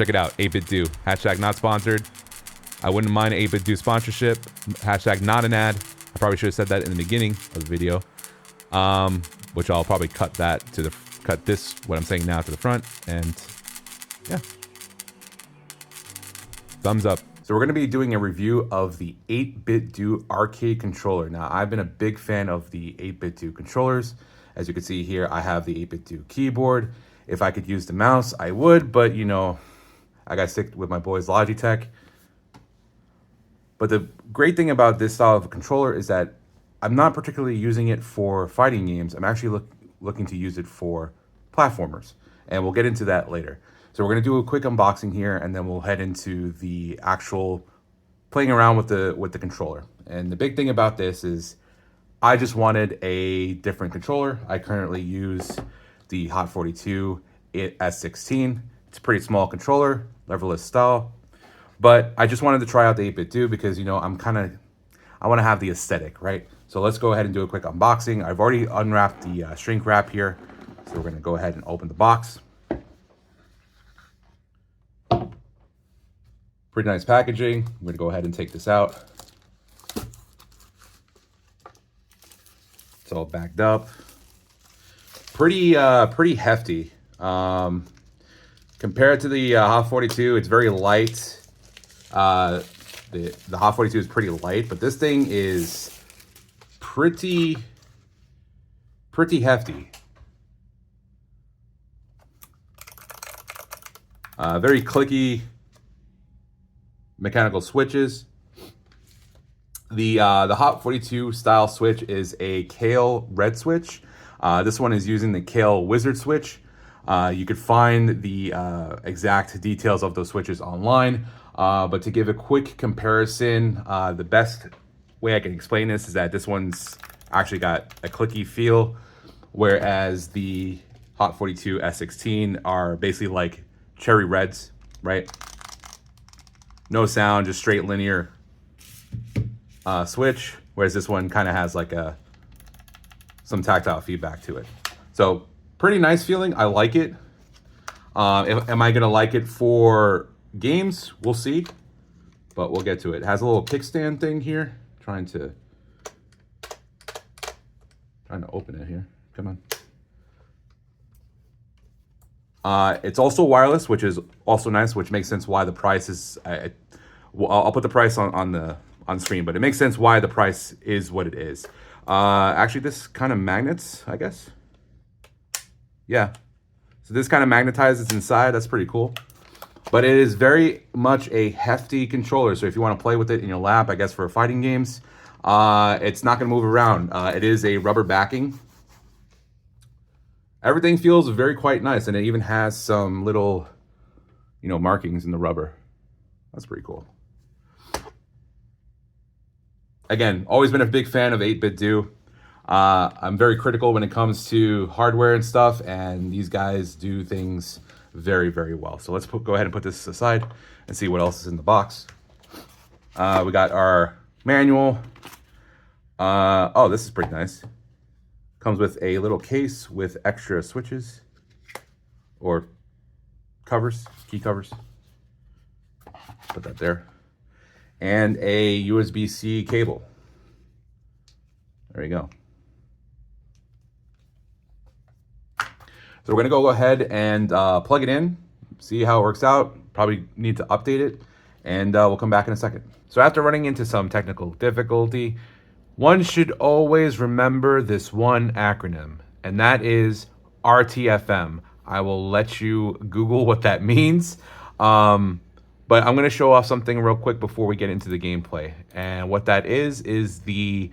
check it out. 8BitDo. Hashtag not sponsored. I wouldn't mind 8BitDo sponsorship. Hashtag not an ad. I probably should have said that in the beginning of the video. Which I'll probably cut this, what I'm saying now, to the front. And yeah. Thumbs up. So we're going to be doing a review of the 8BitDo arcade controller. Now, I've been a big fan of the 8BitDo controllers. As you can see here, I have the 8BitDo keyboard. If I could use the mouse, I would, but you know, I got to stick with my boys Logitech. But the great thing about this style of a controller is that I'm not particularly using it for fighting games. I'm actually looking to use it for platformers, and we'll get into that later. So we're going to do a quick unboxing here, and then we'll head into the actual playing around with the controller. And the big thing about this is I just wanted a different controller. I currently use the Hot 42 S16. It's a pretty small controller, leverless style. But I just wanted to try out the 8BitDo because, you know, I want to have the aesthetic, right? So let's go ahead and do a quick unboxing. I've already unwrapped the shrink wrap here. So we're going to go ahead and open the box. Pretty nice packaging. I'm going to go ahead and take this out. It's all backed up. Pretty hefty. Compared to the Hot 42, it's very light. The Hot 42 is pretty light, but this thing is pretty hefty. Very clicky mechanical switches. The Hot 42 style switch is a Kale red switch. This one is using the Kale wizard switch. You could find the exact details of those switches online. But to give a quick comparison, the best way I can explain this is that this one's actually got a clicky feel, whereas the Hot 42 S16 are basically like cherry reds, right? No sound, just straight linear switch, whereas this one kind of has like some tactile feedback to it. So pretty nice feeling. I like it. Am I gonna like it for games? We'll see, but we'll get to it. It has a little kickstand thing here. Trying to open it here. Come on. It's also wireless, which is also nice, which makes sense why the price is. I'll put the price on screen, but it makes sense why the price is what it is. Actually, this kind of magnets, I guess. Yeah. So this kind of magnetizes inside. That's pretty cool. But it is very much a hefty controller. So if you want to play with it in your lap, I guess for fighting games, it's not going to move around. It is a rubber backing. Everything feels very quite nice. And it even has some little, you know, markings in the rubber. That's pretty cool. Again, always been a big fan of 8BitDo. I'm very critical when it comes to hardware and stuff, and these guys do things very, very well. So let's go ahead and put this aside and see what else is in the box. We got our manual. Oh, this is pretty nice. Comes with a little case with extra switches or covers, key covers. Put that there. And a USB-C cable. There you go. So we're gonna go ahead and plug it in, see how it works out. Probably need to update it, and we'll come back in a second. So after running into some technical difficulty, one should always remember this one acronym, and that is RTFM. I will let you Google what that means. But I'm going to show off something real quick before we get into the gameplay. And what that is the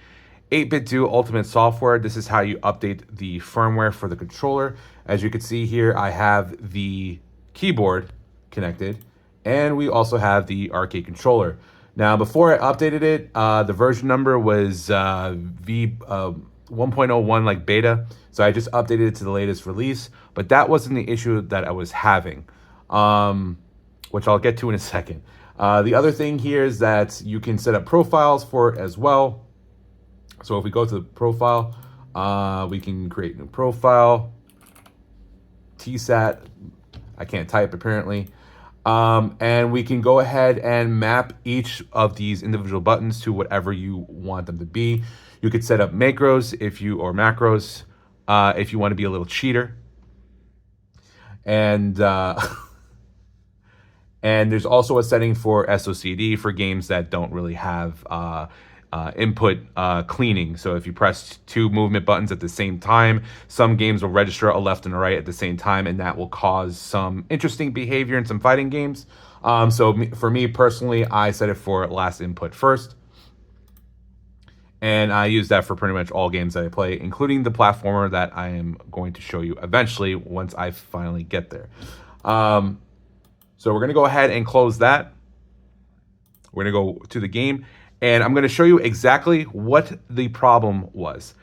8BitDo Ultimate software. This is how you update the firmware for the controller. As you can see here, I have the keyboard connected, and we also have the arcade controller. Now, before I updated it, the version number was 1.01 like beta. So I just updated it to the latest release, but that wasn't the issue that I was having. Which I'll get to in a second. The other thing here is that you can set up profiles for it as well. So if we go to the profile, we can create a new profile. TSAT, I can't type apparently. And we can go ahead and map each of these individual buttons to whatever you want them to be. You could set up macros if you if you want to be a little cheater. And and there's also a setting for SOCD for games that don't really have input cleaning. So if you press two movement buttons at the same time, some games will register a left and a right at the same time, and that will cause some interesting behavior in some fighting games. For me personally, I set it for last input first. And I use that for pretty much all games that I play, including the platformer that I am going to show you eventually once I finally get there. So we're going to go ahead and close that. We're going to go to the game, and I'm going to show you exactly what the problem was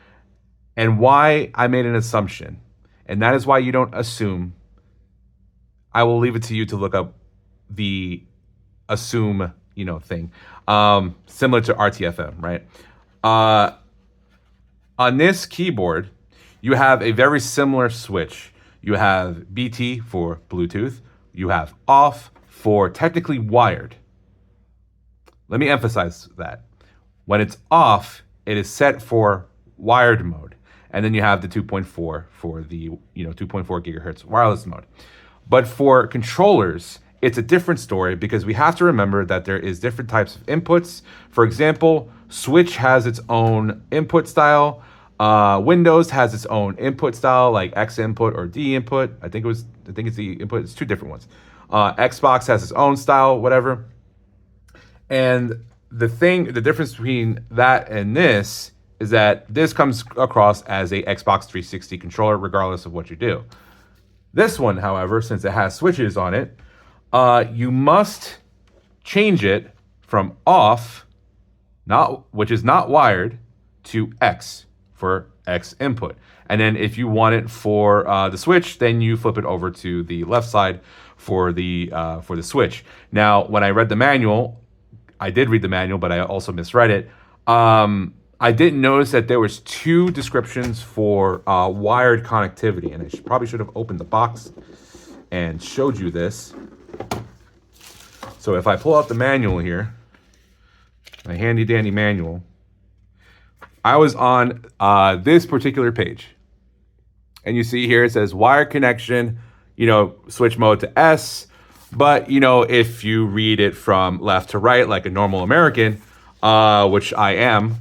and why I made an assumption. And that is why you don't assume. I will leave it to you to look up the assume, thing. Similar to RTFM, right? On this keyboard, you have a very similar switch. You have BT for Bluetooth. You have off for technically wired. Let me emphasize that. When it's off, it is set for wired mode. And then you have the 2.4 for the 2.4 gigahertz wireless mode. But for controllers, it's a different story because we have to remember that there is different types of inputs. For example, Switch has its own input style. Windows has its own input style, like X input or D input. I think it's the input. It's two different ones. Xbox has its own style, whatever. And the difference between that and this is that this comes across as a Xbox 360 controller, regardless of what you do. This one, however, since it has switches on it, you must change it from off, which is not wired, to X for X input. And then if you want it for the switch, then you flip it over to the left side for the switch. Now, when I read the manual, I did read the manual, but I also misread it. I didn't notice that there was two descriptions for wired connectivity, and I probably should have opened the box and showed you this. So if I pull out the manual here, my handy dandy manual, I was on this particular page. And you see here it says wire connection, switch mode to S. But, if you read it from left to right like a normal American, which I am,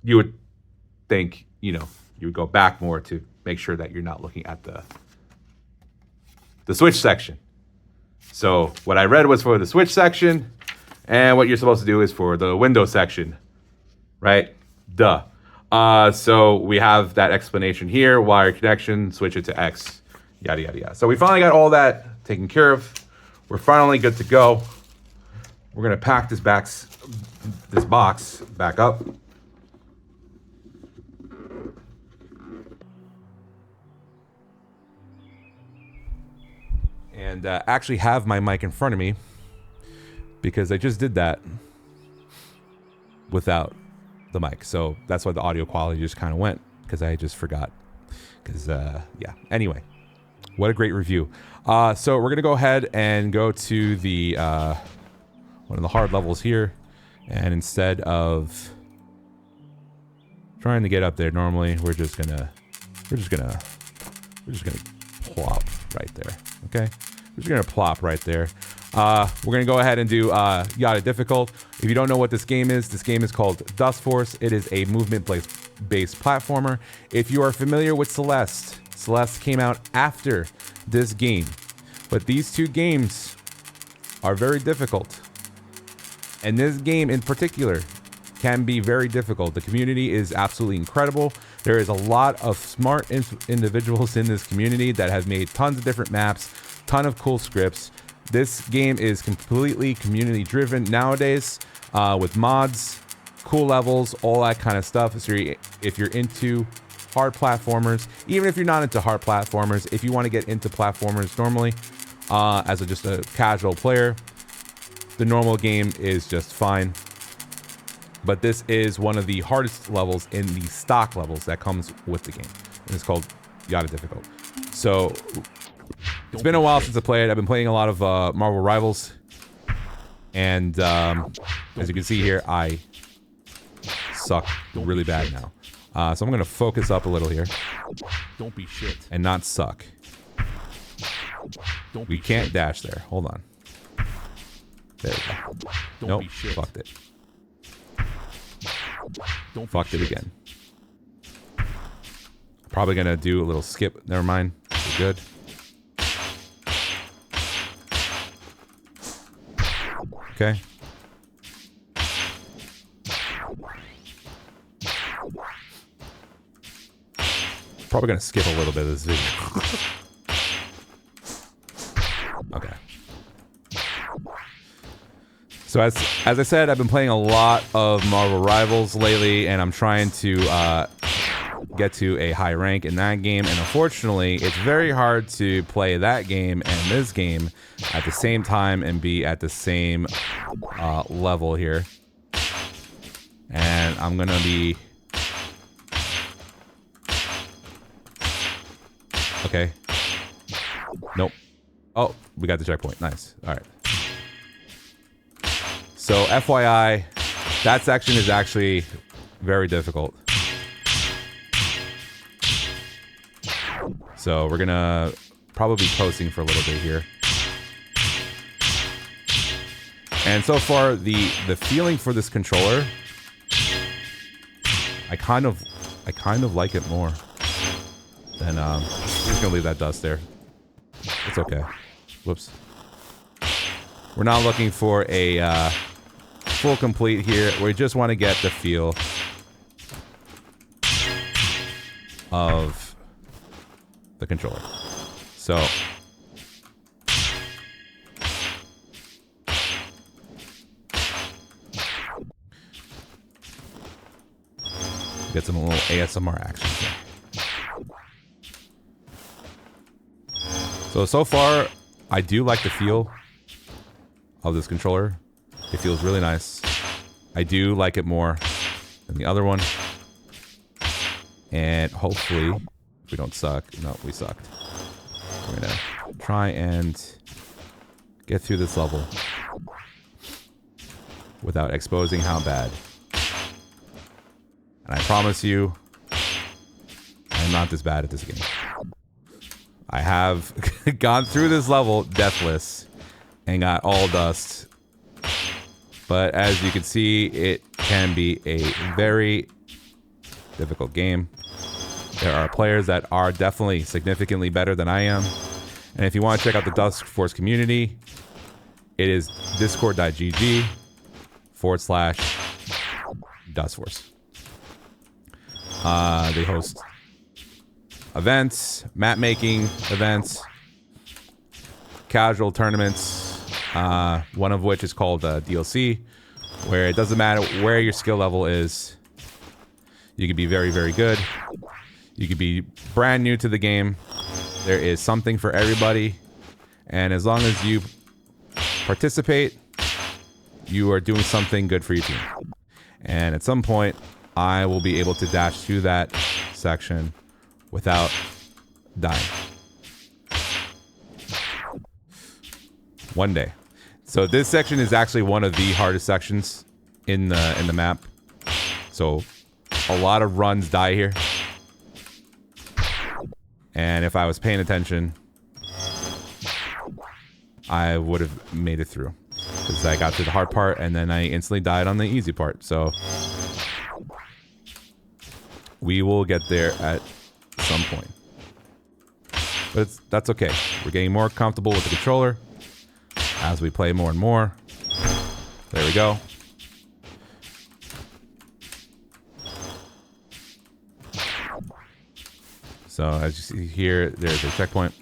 you would think, you would go back more to make sure that you're not looking at the switch section. So what I read was for the switch section, and what you're supposed to do is for the window section, right? Duh. So we have that explanation here, wire connection, switch it to X, yada, yada, yada. So we finally got all that taken care of. We're finally good to go. We're going to pack this box back up. And actually have my mic in front of me because I just did that without the mic. So that's why the audio quality just kind of went, because I just forgot. Anyway, what a great review. So we're going to go ahead and go to the one of the hard levels here. And instead of trying to get up there normally, we're just gonna plop right there. Okay, we're just gonna plop right there. We're gonna go ahead and do Yada Difficult. If you don't know what this game is called Dustforce. It is a movement-based platformer. If you are familiar with Celeste came out after this game, but these two games are very difficult. And this game in particular can be very difficult. The community is absolutely incredible. There is a lot of smart individuals in this community that have made tons of different maps, ton of cool scripts. This game is completely community driven nowadays, with mods, cool levels, all that kind of stuff. So if you're into hard platformers, even if you're not into hard platformers, if you want to get into platformers normally, as just a casual player, the normal game is just fine. But this is one of the hardest levels in the stock levels that comes with the game. And it's called Yada Difficult. So It's been a while since I played. I've been playing a lot of Marvel Rivals. And as you can see here, I suck really bad now. So I'm going to focus up a little here. Don't be shit. And not suck. We can't dash there. Hold on. There we go. Nope, fucked it. Fucked it again. Probably going to do a little skip. Never mind. We're good. Okay. Probably gonna skip a little bit of this video. Okay. So as I said, I've been playing a lot of Marvel Rivals lately, and I'm trying to get to a high rank in that game. And unfortunately, it's very hard to play that game and this game at the same time and be at the same level here. And I'm gonna be... Okay. Nope. Oh, we got the checkpoint. Nice. All right. So, FYI, that section is actually very difficult. So, we're gonna probably be coasting for a little bit here. And so far, the feeling for this controller, I kind of like it more than I'm just gonna leave that dust there. It's okay. Whoops. We're not looking for a full complete here. We just want to get the feel of the controller. So get some little ASMR action here. So far, I do like the feel of this controller. It feels really nice. I do like it more than the other one. And hopefully, if we don't suck, no, we sucked. We're gonna try and get through this level without exposing how bad. And I promise you, I'm not this bad at this game. I have gone through this level deathless and got all dust. But as you can see, it can be a very difficult game. There are players that are definitely significantly better than I am. And if you want to check out the Dustforce community, it is discord.gg/Dustforce. They host events, map making events, casual tournaments, one of which is called DLC, where it doesn't matter where your skill level is. You could be very, very good. You could be brand new to the game. There is something for everybody. And as long as you participate, you are doing something good for your team. And at some point, I will be able to dash through that section without dying. One day. So this section is actually one of the hardest sections in the map. So a lot of runs die here. And if I was paying attention, I would have made it through. Because I got through the hard part and then I instantly died on the easy part. So we will get there at some point. But that's okay. We're getting more comfortable with the controller as we play more and more. There we go. So as you see here, there's a checkpoint.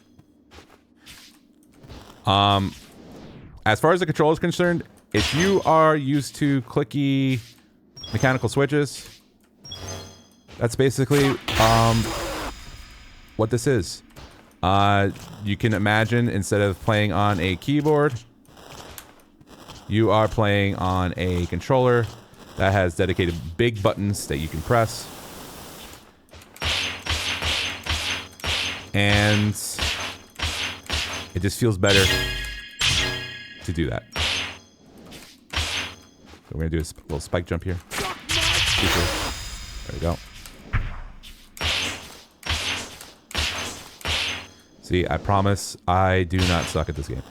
As far as the controller is concerned, if you are used to clicky mechanical switches, that's basically what this is. You can imagine instead of playing on a keyboard, you are playing on a controller that has dedicated big buttons that you can press. And It just feels better to do that. So we're gonna do a little spike jump here. There we go. See, I promise I do not suck at this game.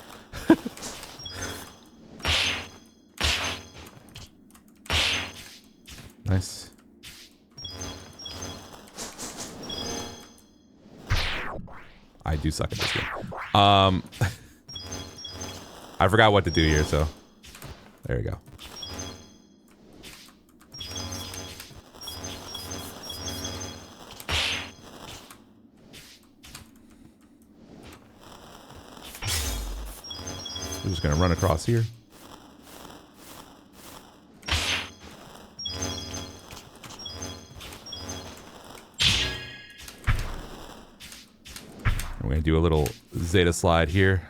Nice. I do suck at this game. I forgot what to do here, so there we go. We're just gonna run across here. We're gonna do a little Zeta slide here.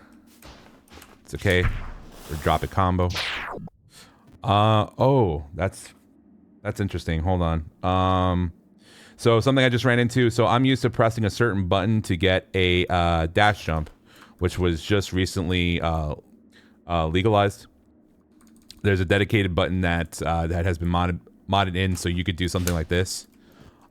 It's okay. Or drop it combo. Oh, that's interesting. Hold on. So something I just ran into. So I'm used to pressing a certain button to get a dash jump, which was just recently legalized. There's a dedicated button that that has been modded in, so you could do something like this.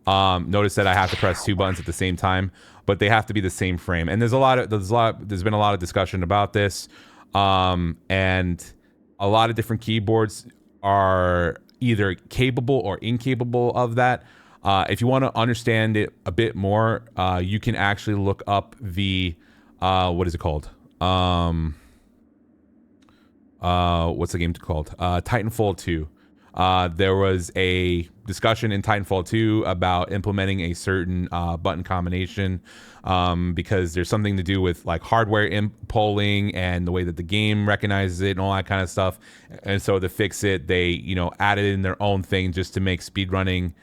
Notice that I have to press 2 buttons at the same time, but they have to be the same frame. And there's been a lot of discussion about this, and a lot of different keyboards are either capable or incapable of that. If you want to understand it a bit more, you can actually look up the what is it called? What's the game called? Titanfall 2. There was a discussion in Titanfall 2 about implementing a certain button combination because there's something to do with like hardware polling and the way that the game recognizes it and all that kind of stuff. And so to fix it, they added in their own thing just to make speedrunning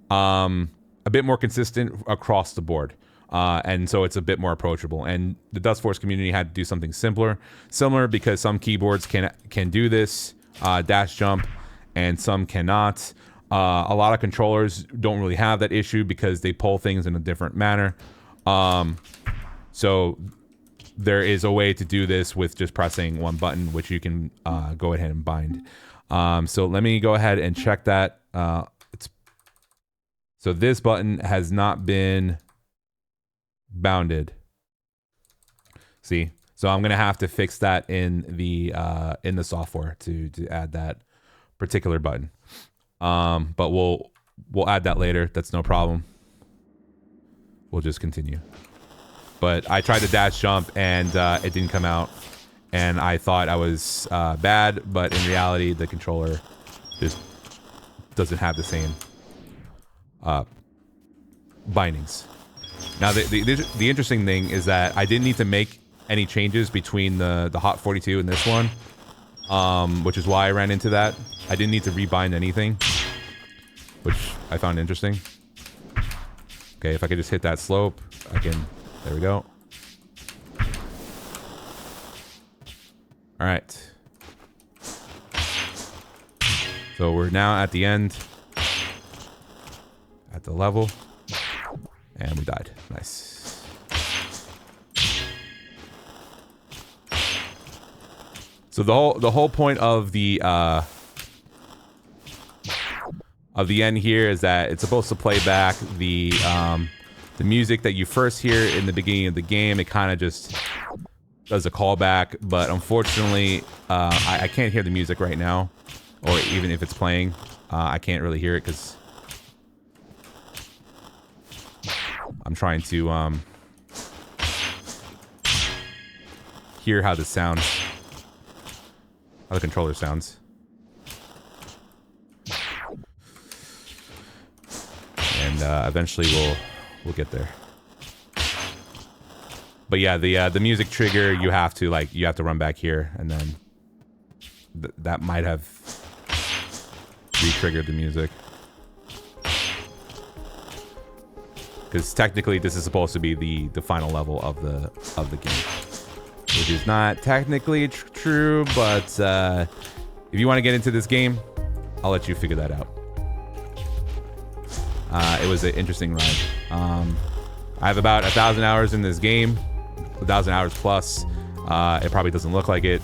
a bit more consistent across the board. And so it's a bit more approachable. And the Dustforce community had to do something similar because some keyboards can do this dash jump and some cannot. A lot of controllers don't really have that issue because they pull things in a different manner. So there is a way to do this with just pressing 1 button, which you can go ahead and bind. So let me go ahead and check that. So this button has not been bounded. See, so I'm gonna have to fix that in the software to add that particular button. But we'll add that later. That's no problem. We'll just continue. But I tried to dash jump and it didn't come out, and I thought I was bad, but in reality the controller just doesn't have the same bindings. Now the interesting thing is that I didn't need to make any changes between the Hot 42 and this one, which is why I ran into that. I didn't need to rebind anything, which I found interesting. Okay, if I could just hit that slope, I can. There we go. All right. So we're now at the end, at the level, and we died. Nice. So the whole point of the end here is that it's supposed to play back the music that you first hear in the beginning of the game. It kind of just does a callback, but unfortunately, I can't hear the music right now, or even if it's playing, I can't really hear it because I'm trying to hear how this sounds, how the controller sounds. And eventually we'll get there. But yeah, the music trigger, you have to run back here, and then that might have re-triggered the music. Because technically this is supposed to be the final level of the game, which is not technically true, but if you want to get into this game, I'll let you figure that out. It was an interesting ride. I have about 1,000 hours in this game, 1,000 hours plus, It probably doesn't look like it.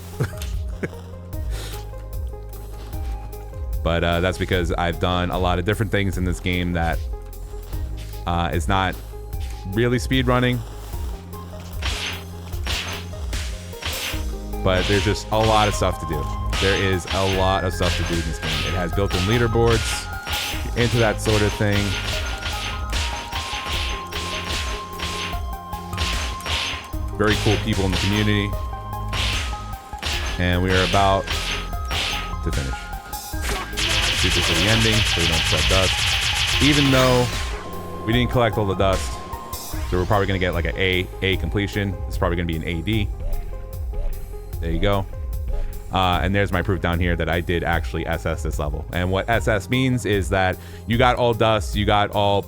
But that's because I've done a lot of different things in this game that is not really speedrunning. But there's just a lot of stuff to do. There is a lot of stuff to do in this game. It has built-in leaderboards, into that sort of thing. Very cool people in the community. And we are about to finish. Do this at the ending so we don't sweat dust. Even though we didn't collect all the dust, so we're probably going to get like an A completion. It's probably going to be an AD. There you go. And there's my proof down here that I did actually SS this level. And what SS means is that you got all dust, you got all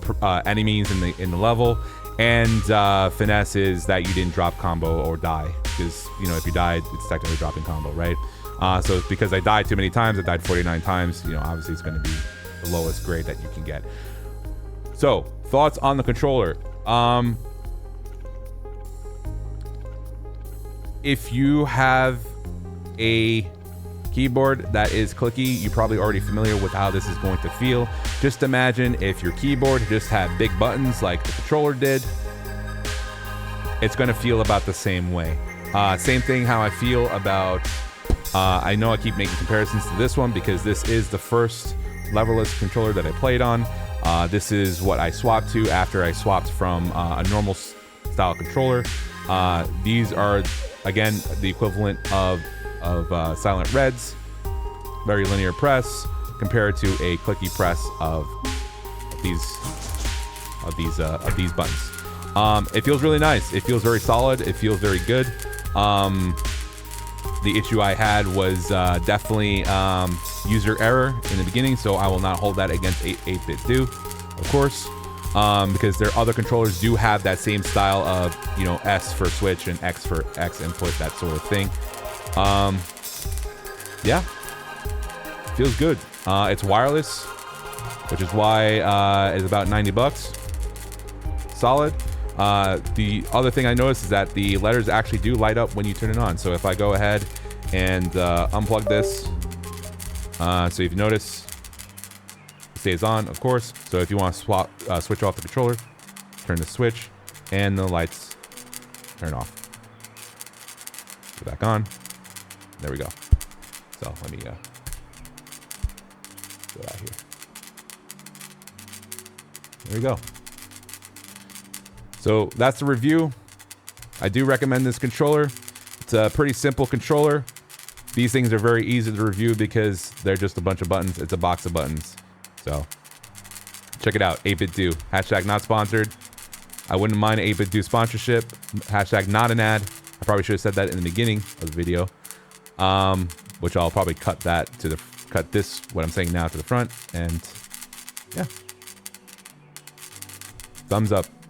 enemies in the level, and finesse is that you didn't drop combo or die. Because, you know, if you died, it's technically dropping combo, right? So it's because I died too many times. I died 49 times. You know, obviously it's going to be the lowest grade that you can get. So, thoughts on the controller. If you have a keyboard that is clicky, you're probably already familiar with how this is going to feel. Just imagine if your keyboard just had big buttons like the controller did. It's going to feel about the same way. Same thing how I feel about... I know I keep making comparisons to this one because this is the first leverless controller that I played on. This is what I swapped to after I swapped from a normal style controller. These are, again, the equivalent of silent reds, very linear press, compared to a clicky press of these buttons. It feels really nice. It feels very solid. It feels very good. The issue I had was definitely user error in the beginning, so I will not hold that against 8BitDo, of course, because their other controllers do have that same style of, you know, S for switch and X for X input, that sort of thing. Yeah, feels good. It's wireless, which is why it's about 90 bucks. Solid. The other thing I noticed is that the letters actually do light up when you turn it on. So if I go ahead and unplug this, so if you notice, it stays on, of course. So if you want to switch off the controller, turn the switch, and the lights turn off. Go back on. There we go. So let me go out here. There we go. So that's the review. I do recommend this controller. It's a pretty simple controller. These things are very easy to review because they're just a bunch of buttons. It's a box of buttons. So check it out. 8BitDo. Hashtag not sponsored. I wouldn't mind an 8BitDo sponsorship. Hashtag not an ad. I probably should have said that in the beginning of the video. Which I'll probably cut this, what I'm saying now, to the front. And yeah. Thumbs up.